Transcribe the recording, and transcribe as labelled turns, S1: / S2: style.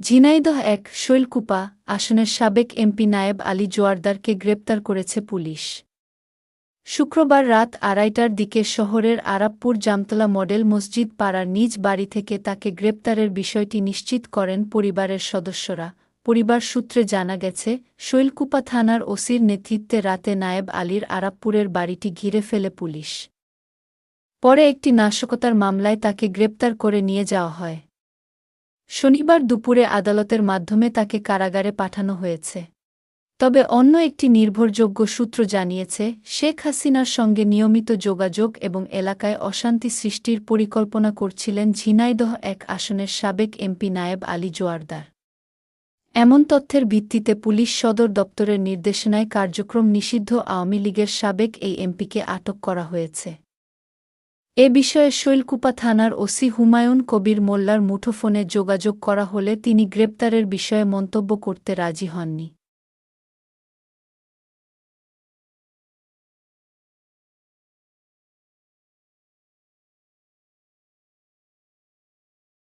S1: ঝিনাইদহ এক শৈলকুপা আসনের সাবেক এমপি নায়েব আলী জোয়ারদারকে গ্রেপ্তার করেছে পুলিশ। শুক্রবার রাত ২:৩০টার দিকে শহরের আরাপপুর জামতলা মডেল মসজিদ পাড়ার নিজ বাড়ি থেকে তাকে গ্রেপ্তারের বিষয়টি নিশ্চিত করেন পরিবারের সদস্যরা। পরিবার সূত্রে জানা গেছে, শৈলকুপা থানার ওসির নেতৃত্বে রাতে নায়েব আলীর আরাপপুরের বাড়িটি ঘিরে ফেলে পুলিশ। পরে একটি নাশকতার মামলায় তাকে গ্রেপ্তার করে নিয়ে যাওয়া হয়। শনিবার দুপুরে আদালতের মাধ্যমে তাকে কারাগারে পাঠানো হয়েছে। তবে অন্য একটি নির্ভরযোগ্য সূত্র জানিয়েছে, শেখ হাসিনার সঙ্গে নিয়মিত যোগাযোগ এবং এলাকায় অশান্তি সৃষ্টির পরিকল্পনা করছিলেন ঝিনাইদহ এক আসনের সাবেক এমপি নায়েব আলী জোয়ারদার। এমন তথ্যের ভিত্তিতে পুলিশ সদর দপ্তরের নির্দেশনায় কার্যক্রম নিষিদ্ধ আওয়ামী লীগের সাবেক এই এমপিকে আটক করা হয়েছে। এ বিষয়ে শৈলকুপা থানার ওসি হুমায়ুন কবির মোল্লার মুঠোফোনে যোগাযোগ করা হলে তিনি গ্রেপ্তারের বিষয়ে মন্তব্য করতে রাজি হননি।